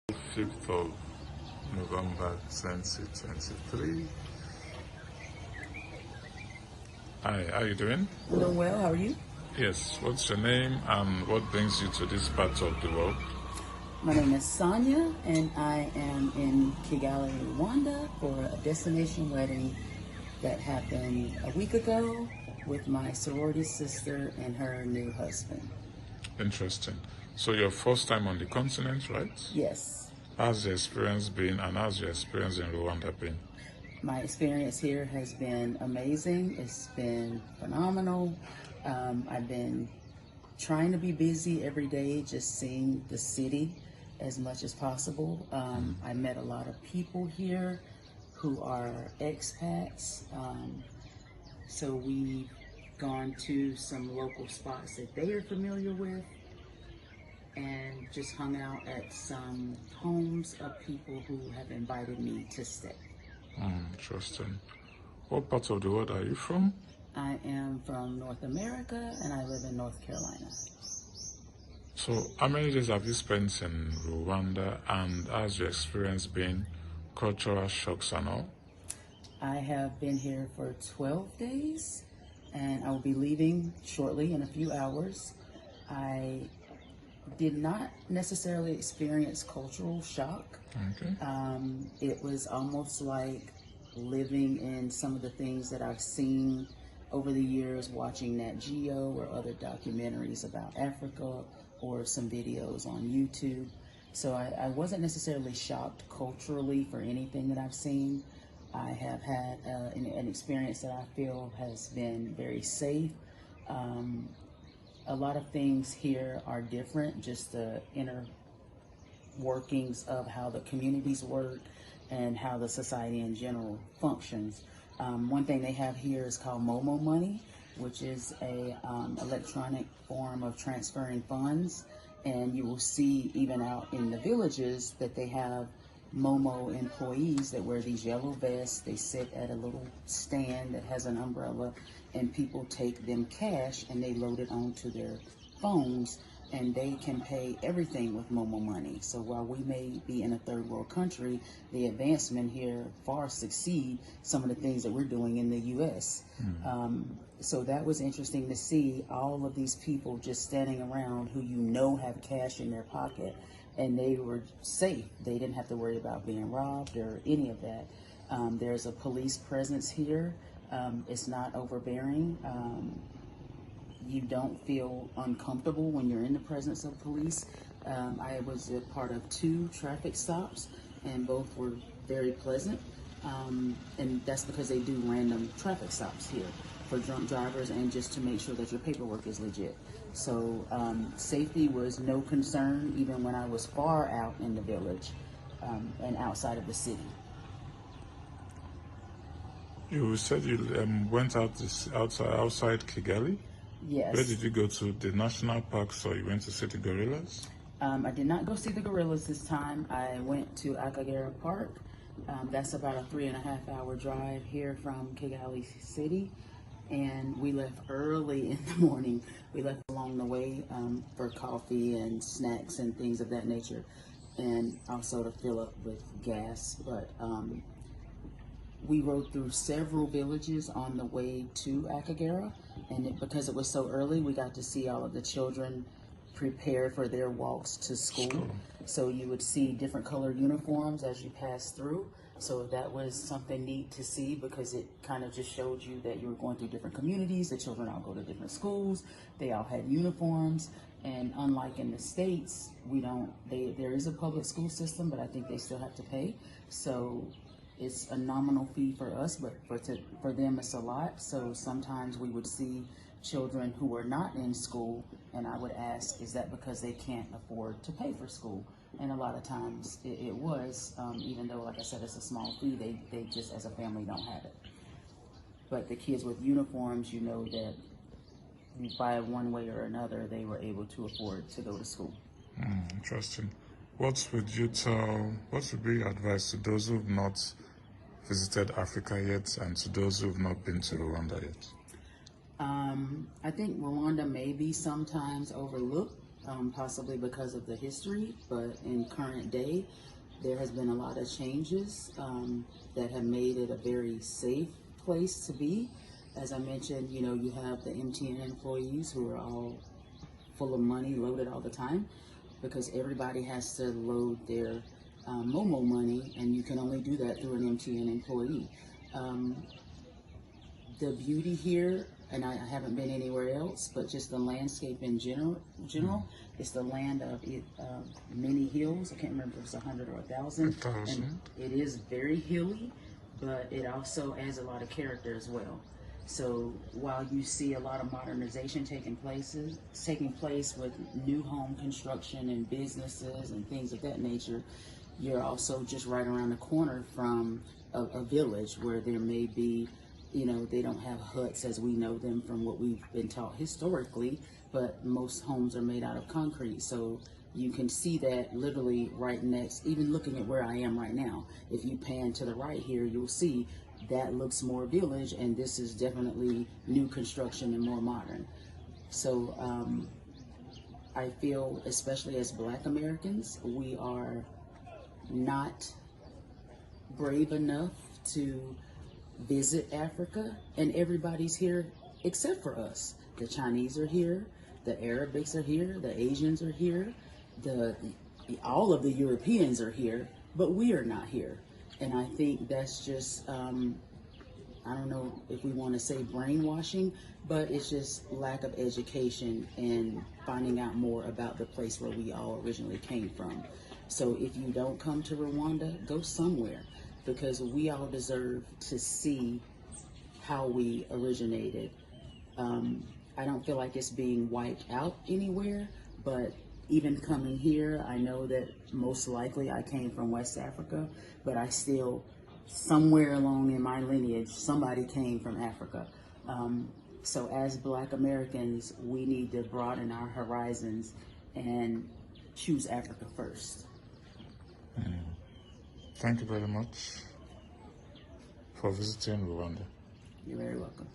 5th of November 2023. Hi, how are you doing? I'm doing well. How are you? Yes, what's your name and what brings you to this part of the world? My name is Sonia, and I am in Kigali, Rwanda for a destination wedding that happened a week ago with my sorority sister and her new husband. Interesting. So your first time on the continent, right? Yes, How's the experience been and how's your experience in Rwanda been? my experience here has been amazing. It's been phenomenal. I've been trying to be busy every day, just seeing the city as much as possible. I met a lot of people here who are expats. So we've gone to some local spots that they are familiar with and just hung out at some homes of people who have invited me to stay. Interesting. What part of the world are you from? I am from North America and I live in North Carolina. So how many days have you spent in Rwanda and how's your experience been? Cultural shocks and all? I have been here for 12 days and I will be leaving shortly in a few hours. I did not necessarily experience cultural shock. Okay. It was almost like living in some of the things that I've seen over the years, watching Nat Geo or other documentaries about Africa or some videos on YouTube. So I wasn't necessarily shocked culturally for anything that I've seen. I have had an experience that I feel has been very safe. A lot of things here are different, just the inner workings of how the communities work and how the society in general functions. One thing they have here is called Momo money, which is a electronic form of transferring funds. And you will see even out in the villages that they have Momo employees that wear these yellow vests. They sit at a little stand that has an umbrella, and people take them cash and they load it onto their phones, and they can pay everything with Momo money. So while we may be in a third world country, the advancement here far succeed some of the things that we're doing in the U.S. So that was interesting to see all of these people just standing around who have cash in their pocket, and they were safe. They didn't have to worry about being robbed or any of that. There's a police presence here. It's not overbearing. You don't feel uncomfortable when you're in the presence of police. I was a part of 2 traffic stops, and both were very pleasant. And that's because they do random traffic stops here for drunk drivers and just to make sure that your paperwork is legit. So safety was no concern even when I was far out in the village and outside of the city. You said you went outside Kigali? Yes. Where did you go to? The national parks or you went to see the gorillas? I did not go see the gorillas this time. I went to Akagera Park. That's about a 3.5-hour drive here from Kigali City. And we left early in the morning. We left along the way for coffee and snacks and things of that nature, and also to fill up with gas. But we rode through several villages on the way to Akagera, and because it was so early, we got to see all of the children prepare for their walks to school. So you would see different colored uniforms as you pass through. So that was something neat to see because it kind of just showed you that you were going through different communities. The children all go to different schools. They all had uniforms. And unlike in the States, there is a public school system, but I think they still have to pay. So it's a nominal fee for us, but for them it's a lot. So sometimes we would see children who were not in school, and I would ask, is that because they can't afford to pay for school? And a lot of times it was, even though, like I said, it's a small fee, they just as a family don't have it. But the kids with uniforms, you know that by one way or another, they were able to afford to go to school. Interesting. What would be your advice to those who've not visited Africa yet and to those who've not been to Rwanda yet? I think Rwanda may be sometimes overlooked possibly because of the history, but in current day, there has been a lot of changes that have made it a very safe place to be. As I mentioned, you know, you have the MTN employees who are all full of money, loaded all the time, because everybody has to load their Momo money, and you can only do that through an MTN employee. The beauty here, and I haven't been anywhere else, but just the landscape in general, it's the land of many hills. I can't remember if it's 100 or 1,000. 1,000. And it is very hilly, but it also adds a lot of character as well. So while you see a lot of modernization taking place with new home construction and businesses and things of that nature, you're also just right around the corner from a village where there may be, you know, they don't have huts as we know them from what we've been taught historically, but most homes are made out of concrete. So you can see that literally right next, even looking at where I am right now. If you pan to the right here, you'll see that looks more village, and this is definitely new construction and more modern. So I feel, especially as Black Americans, we are not brave enough to visit Africa, and everybody's here except for us. The Chinese are here, the Arabics are here, the Asians are here, all of the Europeans are here, but we are not here. And I think that's just, I don't know if we want to say brainwashing, but it's just lack of education and finding out more about the place where we all originally came from. So if you don't come to Rwanda, go somewhere, because we all deserve to see how we originated. I don't feel like it's being wiped out anywhere, but even coming here, I know that most likely I came from West Africa, but I still, somewhere along in my lineage, somebody came from Africa. So as Black Americans, we need to broaden our horizons and choose Africa first. Thank you very much for visiting Rwanda. You're very welcome.